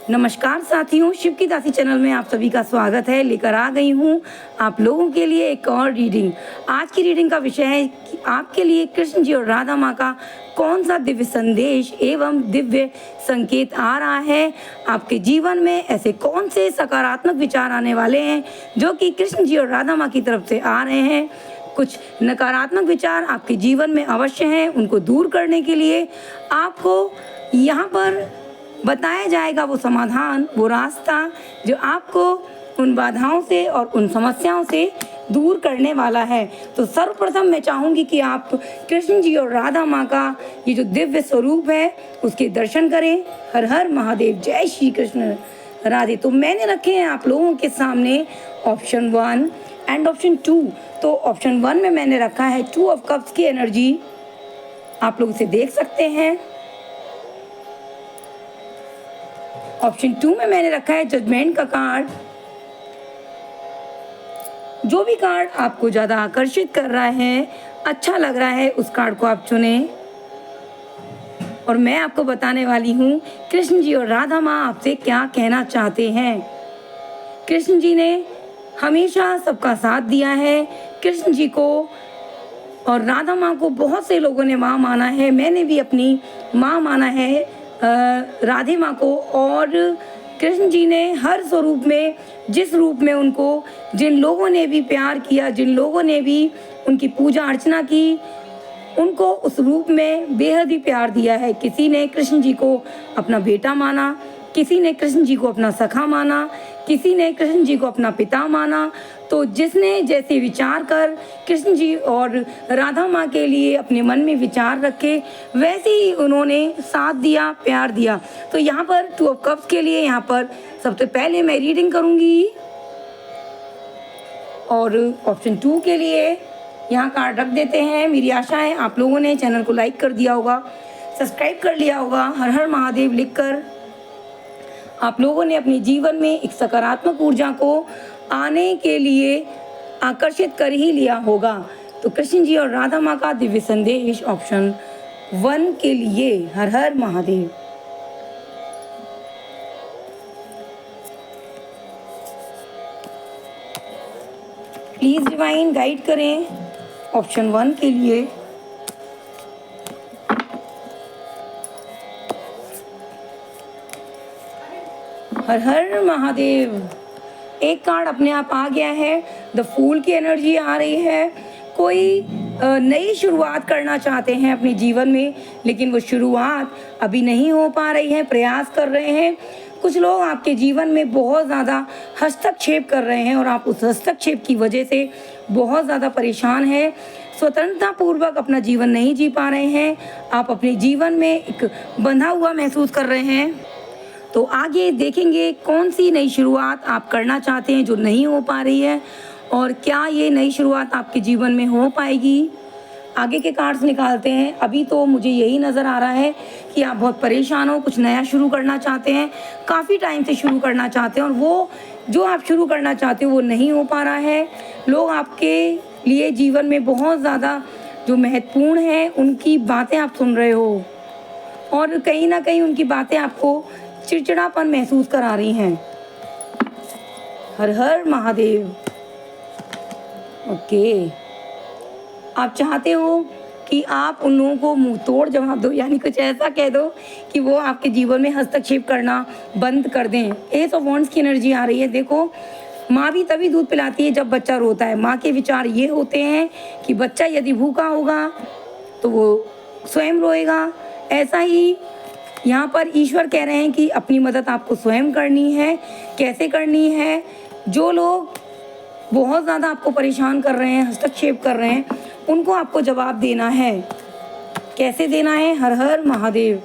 नमस्कार साथियों, शिव की दासी चैनल में आप सभी का स्वागत है। लेकर आ गई हूँ आप लोगों के लिए एक और रीडिंग। आज की रीडिंग का विषय है कि आपके लिए कृष्ण जी और राधा माँ का कौन सा दिव्य संदेश एवं दिव्य संकेत आ रहा है। आपके जीवन में ऐसे कौन से सकारात्मक विचार आने वाले हैं जो कि कृष्ण जी और राधा माँ की तरफ से आ रहे हैं। कुछ नकारात्मक विचार आपके जीवन में अवश्य हैं, उनको दूर करने के लिए आपको यहाँ पर बताया जाएगा वो समाधान, वो रास्ता जो आपको उन बाधाओं से और उन समस्याओं से दूर करने वाला है। तो सर्वप्रथम मैं चाहूँगी कि आप कृष्ण जी और राधा माँ का ये जो दिव्य स्वरूप है उसके दर्शन करें। हर हर महादेव, जय श्री कृष्ण राधे। तो मैंने रखे हैं आप लोगों के सामने ऑप्शन 1 एंड ऑप्शन 2। तो ऑप्शन 1 में मैंने रखा है 2 ऑफ कप्स की एनर्जी, आप लोग इसे देख सकते हैं। ऑप्शन 2 में मैंने रखा है जजमेंट का कार्ड। जो भी कार्ड आपको ज़्यादा आकर्षित कर रहा है, अच्छा लग रहा है, उस कार्ड को आप चुनें। और मैं आपको बताने वाली हूँ कृष्ण जी और राधा माँ आपसे क्या कहना चाहते हैं। कृष्ण जी ने हमेशा सबका साथ दिया है। कृष्ण जी को और राधा माँ को बहुत से लोगों ने माँ माना है। मैंने भी अपनी माँ माना है राधे माँ को। और कृष्ण जी ने हर स्वरूप में, जिस रूप में उनको जिन लोगों ने भी प्यार किया, जिन लोगों ने भी उनकी पूजा अर्चना की, उनको उस रूप में बेहद ही प्यार दिया है। किसी ने कृष्ण जी को अपना बेटा माना, किसी ने कृष्ण जी को अपना सखा माना, किसी ने कृष्ण जी को अपना पिता माना। तो जिसने जैसे विचार कर कृष्ण जी और राधा माँ के लिए अपने मन में विचार रखे, वैसे ही उन्होंने साथ दिया, प्यार दिया। तो यहाँ पर 2 ऑफ कप्स के लिए यहाँ पर सबसे पहले मैं रीडिंग करूँगी। और ऑप्शन 2 के लिए यहाँ कार्ड रख देते हैं। मेरी आशा है आप लोगों ने चैनल को लाइक कर दिया होगा, सब्सक्राइब कर लिया होगा। हर हर महादेव लिखकर आप लोगों ने अपने जीवन में एक सकारात्मक ऊर्जा को आने के लिए आकर्षित कर ही लिया होगा। तो कृष्ण जी और राधा माँ का दिव्य संदेश ऑप्शन 1 के लिए। हर हर महादेव। प्लीज डिवाइन गाइड करें ऑप्शन 1 के लिए। हर हर महादेव। एक कार्ड अपने आप आ गया है, द फूल की एनर्जी आ रही है। कोई नई शुरुआत करना चाहते हैं अपने जीवन में, लेकिन वो शुरुआत अभी नहीं हो पा रही है, प्रयास कर रहे हैं। कुछ लोग आपके जीवन में बहुत ज़्यादा हस्तक्षेप कर रहे हैं और आप उस हस्तक्षेप की वजह से बहुत ज़्यादा परेशान हैं। स्वतंत्रता पूर्वक अपना जीवन नहीं जी पा रहे हैं। आप अपने जीवन में एक बंधा हुआ महसूस कर रहे हैं। तो आगे देखेंगे कौन सी नई शुरुआत आप करना चाहते हैं जो नहीं हो पा रही है, और क्या ये नई शुरुआत आपके जीवन में हो पाएगी। आगे के कार्ड्स निकालते हैं। अभी तो मुझे यही नज़र आ रहा है कि आप बहुत परेशान हो, कुछ नया शुरू करना चाहते हैं, काफ़ी टाइम से शुरू करना चाहते हैं, और वो जो आप शुरू करना चाहते हो वो नहीं हो पा रहा है। लोग आपके लिए जीवन में बहुत ज़्यादा जो महत्वपूर्ण है उनकी बातें आप सुन रहे हो, और कहीं ना कहीं उनकी बातें आपको चिड़चिड़ापन महसूस करा रही हैं। हर हर महादेव। ओके, आप चाहते हो कि आप उन लोगों को मुंह तोड़ जवाब दो, यानी कुछ ऐसा कह दो कि वो आपके जीवन में हस्तक्षेप करना बंद कर दें। एस ऑफ वॉन्ड्स की एनर्जी आ रही है। देखो, माँ भी तभी दूध पिलाती है जब बच्चा रोता है। माँ के विचार ये होते हैं कि बच्चा यदि भूखा होगा तो वो स्वयं रोएगा। ऐसा ही यहाँ पर ईश्वर कह रहे हैं कि अपनी मदद आपको स्वयं करनी है। कैसे करनी है? जो लोग बहुत ज़्यादा आपको परेशान कर रहे हैं, हस्तक्षेप कर रहे हैं, उनको आपको जवाब देना है। कैसे देना है? हर हर महादेव।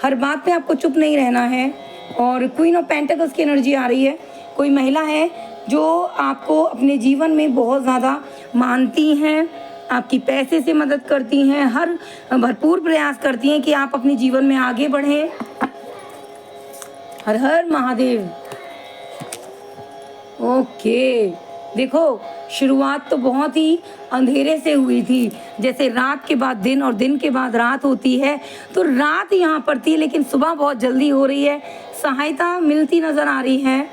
हर बात पे आपको चुप नहीं रहना है। और क्वीन ऑफ पेंटिकल्स की एनर्जी आ रही है। कोई महिला है जो आपको अपने जीवन में बहुत ज़्यादा मानती हैं, आपकी पैसे से मदद करती हैं, हर भरपूर प्रयास करती हैं कि आप अपने जीवन में आगे बढ़ें। हर हर महादेव। ओके, देखो, शुरुआत तो बहुत ही अंधेरे से हुई थी। जैसे रात के बाद दिन और दिन के बाद रात होती है, तो रात यहाँ पर थी, लेकिन सुबह बहुत जल्दी हो रही है। सहायता मिलती नज़र आ रही है।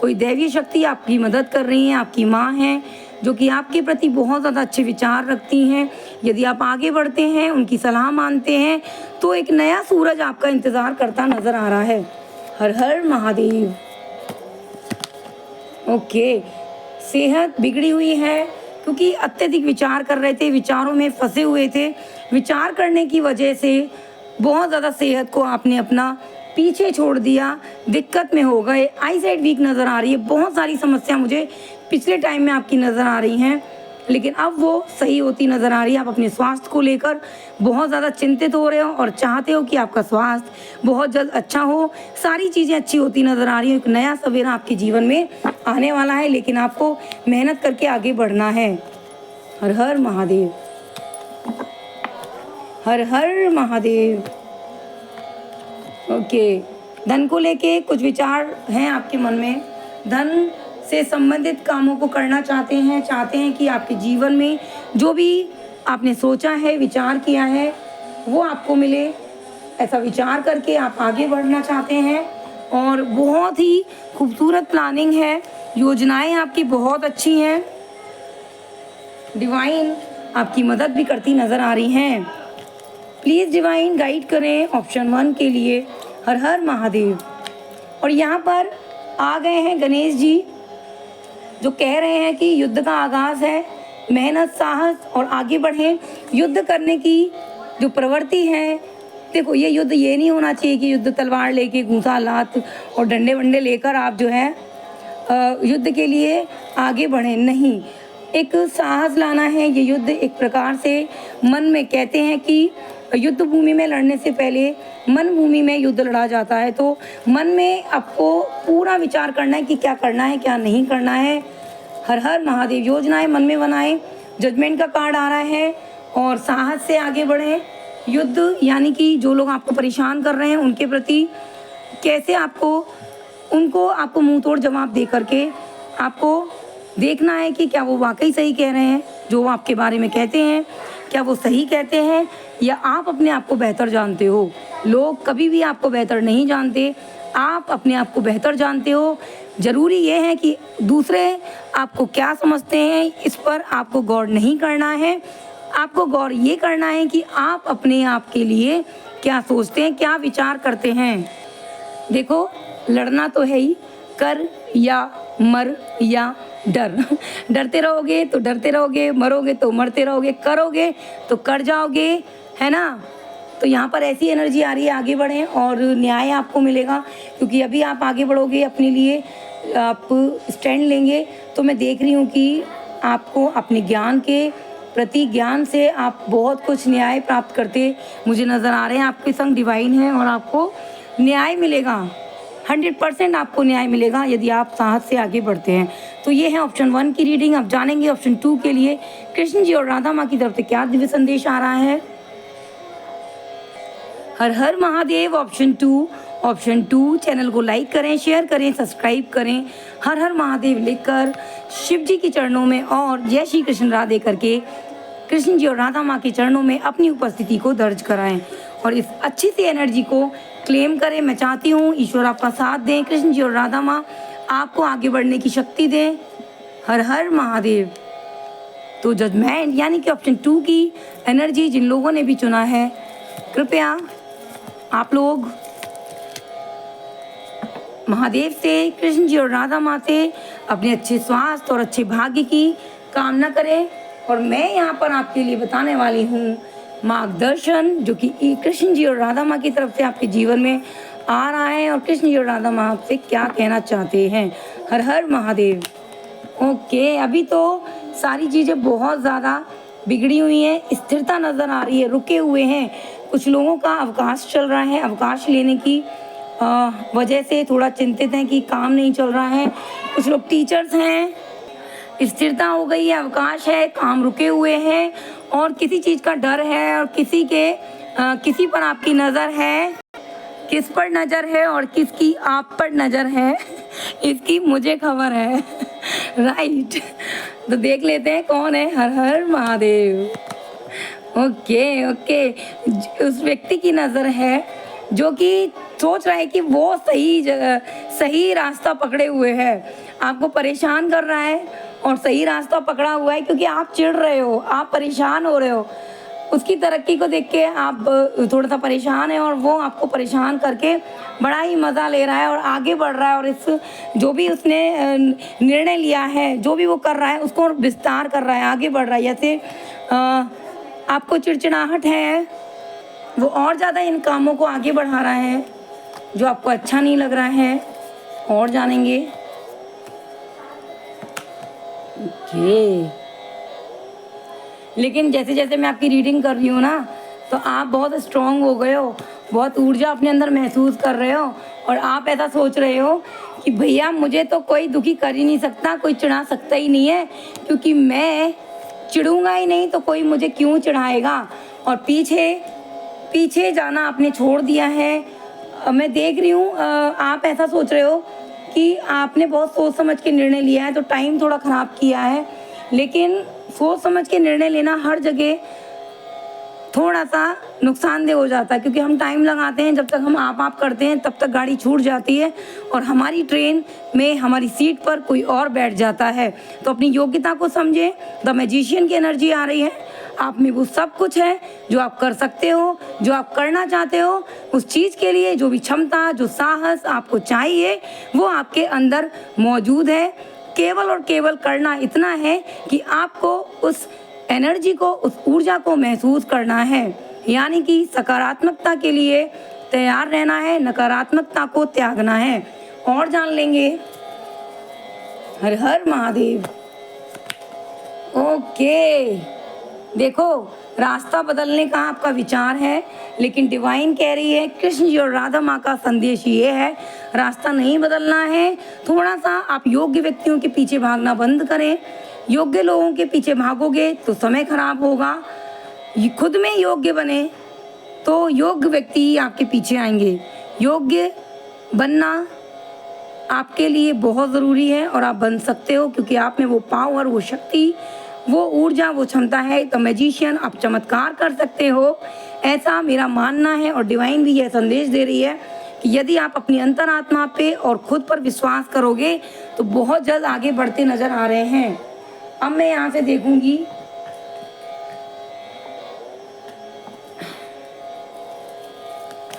कोई दैवीय शक्ति आपकी मदद कर रही है, आपकी माँ है जो कि आपके प्रति बहुत ज़्यादा अच्छे विचार रखती हैं। यदि आप आगे बढ़ते हैं, उनकी सलाह मानते हैं, तो एक नया सूरज आपका इंतज़ार करता नज़र आ रहा है। हर हर महादेव। ओके, सेहत बिगड़ी हुई है क्योंकि अत्यधिक विचार कर रहे थे, विचारों में फंसे हुए थे। विचार करने की वजह से बहुत ज़्यादा सेहत को आपने अपना पीछे छोड़ दिया, दिक्कत में हो गए। आई साइट वीक नज़र आ रही है, बहुत सारी समस्या मुझे पिछले टाइम में आपकी नज़र आ रही हैं, लेकिन अब वो सही होती नज़र आ रही है। आप अपने स्वास्थ्य को लेकर बहुत ज़्यादा चिंतित हो रहे हो और चाहते हो कि आपका स्वास्थ्य बहुत जल्द अच्छा हो, सारी चीज़ें अच्छी होती नज़र आ रही हैं। एक नया सवेरा आपके जीवन में आने वाला है, लेकिन आपको मेहनत करके आगे बढ़ना है। हर हर महादेव। हर हर महादेव। ओके, धन को लेके कुछ विचार हैं आपके मन में। धन से संबंधित कामों को करना चाहते हैं कि आपके जीवन में जो भी आपने सोचा है, विचार किया है, वो आपको मिले। ऐसा विचार करके आप आगे बढ़ना चाहते हैं और बहुत ही खूबसूरत प्लानिंग है, योजनाएं आपकी बहुत अच्छी हैं। डिवाइन आपकी मदद भी करती नज़र आ रही हैं। प्लीज़ डिवाइन गाइड करें ऑप्शन 1 के लिए। हर हर महादेव। और यहाँ पर आ गए हैं गणेश जी, जो कह रहे हैं कि युद्ध का आगाज़ है, मेहनत, साहस और आगे बढ़ें। युद्ध करने की जो प्रवृत्ति है, देखो ये युद्ध ये नहीं होना चाहिए कि युद्ध तलवार लेके, घूंसा लात और डंडे वंडे लेकर आप जो है युद्ध के लिए आगे बढ़ें। नहीं, एक साहस लाना है। ये युद्ध एक प्रकार से मन में, कहते हैं कि युद्ध भूमि में लड़ने से पहले मन भूमि में युद्ध लड़ा जाता है। तो मन में आपको पूरा विचार करना है कि क्या करना है, क्या नहीं करना है। हर हर महादेव। योजनाएं मन में बनाएं। जजमेंट का कार्ड आ रहा है और साहस से आगे बढ़ें। युद्ध यानी कि जो लोग आपको परेशान कर रहे हैं उनके प्रति कैसे आपको मुंह तोड़ जवाब दे करके आपको देखना है कि क्या वो वाकई सही कह रहे हैं, जो वो आपके बारे में कहते हैं, क्या वो सही कहते हैं या आप अपने आप को बेहतर जानते हो। लोग कभी भी आपको बेहतर नहीं जानते, आप अपने आप को बेहतर जानते हो। ज़रूरी ये है कि दूसरे आपको क्या समझते हैं, इस पर आपको गौर नहीं करना है। आपको गौर ये करना है कि आप अपने आप के लिए क्या सोचते हैं, क्या विचार करते हैं। देखो, लड़ना तो है ही, कर या मर या डर। डरते रहोगे तो डरते रहोगे, मरोगे तो मरते रहोगे, करोगे तो कर जाओगे, है ना। तो यहाँ पर ऐसी एनर्जी आ रही है, आगे बढ़ें और न्याय आपको मिलेगा, क्योंकि अभी आप आगे बढ़ोगे, अपने लिए आप स्टैंड लेंगे। तो मैं देख रही हूँ कि आपको अपने ज्ञान के प्रति, ज्ञान से आप बहुत कुछ न्याय प्राप्त करते मुझे नज़र आ रहे हैं। आपके संग डिवाइन है और आपको न्याय मिलेगा, 100% आपको न्याय मिलेगा यदि आप साहस से आगे बढ़ते हैं। तो ये है ऑप्शन 1 की रीडिंग। अब जानेंगे ऑप्शन 2 के लिए कृष्ण जी और राधा माँ की तरफ से क्या दिव्य संदेश आ रहा है। हर हर महादेव। ऑप्शन 2 चैनल को लाइक करें, शेयर करें, सब्सक्राइब करें। हर हर महादेव लिखकर शिव जी के चरणों में और जय श्री कृष्ण राधे करके कृष्ण जी और राधा माँ के चरणों में अपनी उपस्थिति को दर्ज कराएं और इस अच्छी सी एनर्जी को क्लेम करें। मैं चाहती हूँ ईश्वर आपका साथ दें, कृष्ण जी और राधा माँ आपको आगे बढ़ने की शक्ति दें। हर हर महादेव। तो जजमेंट यानी कि ऑप्शन 2 की एनर्जी जिन लोगों ने भी चुना है, कृपया आप लोग महादेव से, कृष्ण जी और राधा माँ से अपने अच्छे स्वास्थ्य और अच्छे भाग्य की कामना करें। और मैं यहाँ पर आपके लिए बताने वाली हूँ मार्गदर्शन, जो कि कृष्ण जी और राधा माँ की तरफ से आपके जीवन में आ रहा है और कृष्ण जी और राधा माँ आपसे क्या कहना चाहते हैं। हर हर महादेव। ओके, अभी तो सारी चीज़ें बहुत ज़्यादा बिगड़ी हुई हैं, स्थिरता नज़र आ रही है, रुके हुए हैं। कुछ लोगों का अवकाश चल रहा है, अवकाश लेने की वजह से थोड़ा चिंतित हैं कि काम नहीं चल रहा है। कुछ लोग टीचर्स हैं, स्थिरता हो गई है, अवकाश है, काम रुके हुए हैं और किसी चीज़ का डर है और किसी पर आपकी नज़र है। किस पर नज़र है और किसकी आप पर नज़र है इसकी मुझे खबर है। राइट, तो देख लेते हैं कौन है। हर हर महादेव। ओके, उस व्यक्ति की नज़र है जो कि सोच रहा है कि वो सही जगह सही रास्ता पकड़े हुए है, आपको परेशान कर रहा है और सही रास्ता पकड़ा हुआ है, क्योंकि आप चिढ़ रहे हो, आप परेशान हो रहे हो। उसकी तरक्की को देख के आप थोड़ा सा परेशान है और वो आपको परेशान करके बड़ा ही मज़ा ले रहा है और आगे बढ़ रहा है, और इस जो भी उसने निर्णय लिया है, जो भी वो कर रहा है उसको विस्तार कर रहा है, आगे बढ़ रहा है। जैसे आपको चिड़चिड़ाहट है, वो और ज़्यादा इन कामों को आगे बढ़ा रहा है जो आपको अच्छा नहीं लग रहा है। और जानेंगे। ओके, लेकिन जैसे जैसे मैं आपकी रीडिंग कर रही हूँ ना, तो आप बहुत स्ट्रांग हो गए हो, बहुत ऊर्जा अपने अंदर महसूस कर रहे हो, और आप ऐसा सोच रहे हो कि भैया मुझे तो कोई दुखी कर ही नहीं सकता, कोई चिढ़ा सकता ही नहीं है, क्योंकि मैं चिढ़ूंगा ही नहीं तो कोई मुझे क्यों चिढ़ाएगा। और पीछे जाना आपने छोड़ दिया है। मैं देख रही हूँ आप ऐसा सोच रहे हो कि आपने बहुत सोच समझ के निर्णय लिया है, तो टाइम थोड़ा ख़राब किया है। लेकिन सोच समझ के निर्णय लेना हर जगह थोड़ा सा नुकसानदेह हो जाता है, क्योंकि हम टाइम लगाते हैं, जब तक हम आप करते हैं तब तक गाड़ी छूट जाती है और हमारी ट्रेन में हमारी सीट पर कोई और बैठ जाता है। तो अपनी योग्यता को समझें। द मैजिशियन की एनर्जी आ रही है, आप में वो सब कुछ है जो आप कर सकते हो, जो आप करना चाहते हो, उस चीज़ के लिए जो भी क्षमता, जो साहस आपको चाहिए वो आपके अंदर मौजूद है। केवल और केवल करना इतना है कि आपको उस एनर्जी को, उस ऊर्जा को महसूस करना है, यानी कि सकारात्मकता के लिए तैयार रहना है, नकारात्मकता को त्यागना है। और जान लेंगे। हर हर महादेव। ओके, देखो रास्ता बदलने का आपका विचार है, लेकिन डिवाइन कह रही है, कृष्ण जी और राधा माँ का संदेश ये है, रास्ता नहीं बदलना है। थोड़ा सा आप योग्य व्यक्तियों के पीछे भागना बंद करें। योग्य लोगों के पीछे भागोगे तो समय खराब होगा। खुद में योग्य बने तो योग्य व्यक्ति ही आपके पीछे आएंगे। योग्य बनना आपके लिए बहुत ज़रूरी है और आप बन सकते हो, क्योंकि आप में वो पावर, वो शक्ति, वो ऊर्जा, वो क्षमता है। तो मैजिशियन, आप चमत्कार कर सकते हो, ऐसा मेरा मानना है। और डिवाइन भी यह संदेश दे रही है कि यदि आप अपनी अंतरात्मा पे और खुद पर विश्वास करोगे तो बहुत जल्द आगे बढ़ते नजर आ रहे हैं। अब मैं यहाँ से देखूंगी।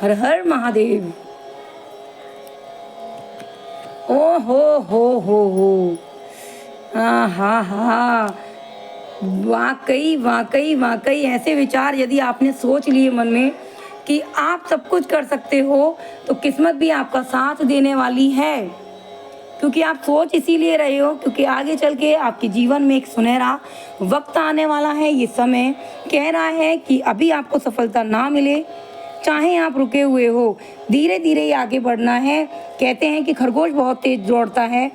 हर हर महादेव। ओ हो हा। वाकई ऐसे विचार यदि आपने सोच लिए मन में कि आप सब कुछ कर सकते हो, तो किस्मत भी आपका साथ देने वाली है। क्योंकि आप सोच इसीलिए रहे हो क्योंकि आगे चल के आपके जीवन में एक सुनहरा वक्त आने वाला है। ये समय कह रहा है कि अभी आपको सफलता ना मिले, चाहे आप रुके हुए हो, धीरे धीरे ही आगे बढ़ना है। कहते हैं कि खरगोश बहुत तेज दौड़ता है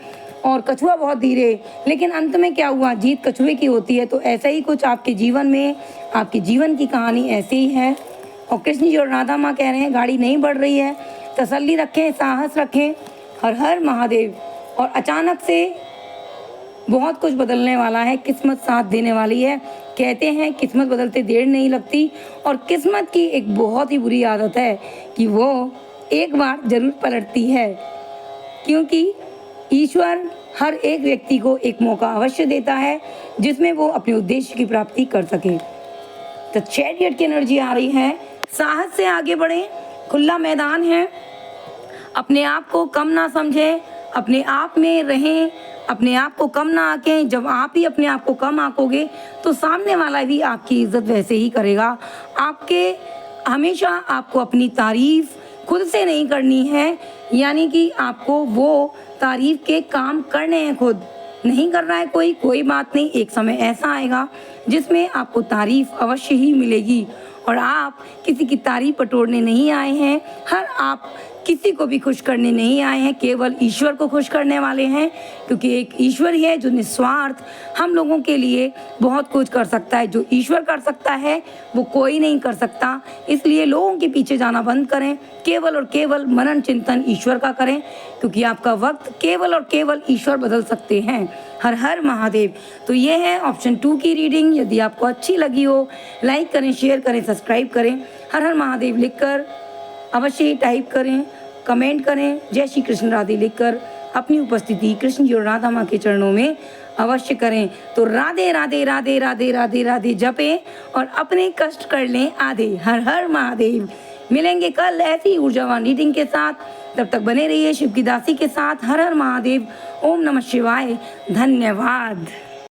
और कछुआ बहुत धीरे, लेकिन अंत में क्या हुआ, जीत कछुए की होती है। तो ऐसा ही कुछ आपके जीवन में, आपके जीवन की कहानी ऐसी ही है। और कृष्ण जी और राधा माँ कह रहे हैं गाड़ी नहीं बढ़ रही है, तसल्ली रखें, साहस रखें। हर हर महादेव। और अचानक से बहुत कुछ बदलने वाला है, किस्मत साथ देने वाली है। कहते हैं किस्मत बदलते देर नहीं लगती, और किस्मत की एक बहुत ही बुरी आदत है कि वो एक बार जरूर पलटती है, क्योंकि ईश्वर हर एक व्यक्ति को एक मौका अवश्य देता है जिसमें वो अपने उद्देश्य की प्राप्ति कर सके। तो चैरियट की एनर्जी आ रही है, साहस से आगे बढ़ें, खुला मैदान है। अपने आप को कम ना समझें, अपने आप में रहें, अपने आप को कम ना आंकें। जब आप ही अपने आप को कम आंकोगे तो सामने वाला भी आपकी इज्जत वैसे ही करेगा। हमेशा आपको अपनी तारीफ खुद से नहीं करनी है, यानी कि आपको वो तारीफ के काम करने हैं। खुद नहीं कर रहा है कोई बात नहीं, एक समय ऐसा आएगा जिसमें आपको तारीफ अवश्य ही मिलेगी। और आप किसी की तारीफ बटोरने नहीं आए हैं, आप किसी को भी खुश करने नहीं आए हैं, केवल ईश्वर को खुश करने वाले हैं। क्योंकि एक ईश्वर ही है जो निस्वार्थ हम लोगों के लिए बहुत कुछ कर सकता है। जो ईश्वर कर सकता है वो कोई नहीं कर सकता। इसलिए लोगों के पीछे जाना बंद करें, केवल और केवल मनन चिंतन ईश्वर का करें, क्योंकि आपका वक्त केवल और केवल ईश्वर बदल सकते हैं। हर हर महादेव। तो ये है ऑप्शन 2 की रीडिंग। यदि आपको अच्छी लगी हो, लाइक करें, शेयर करें, सब्सक्राइब करें। हर हर महादेव लिखकर अवश्य टाइप करें, कमेंट करें, जय श्री कृष्ण राधे लिखकर अपनी उपस्थिति कृष्ण जी और राधा माँ के चरणों में अवश्य करें। तो राधे राधे राधे राधे राधे राधे जपें और अपने कष्ट कर लें आधे। हर हर महादेव। मिलेंगे कल ऐसी ऊर्जावान रीडिंग के साथ, तब तक बने रहिए शिव की दासी के साथ। हर हर महादेव। ओम नमः शिवाय। धन्यवाद।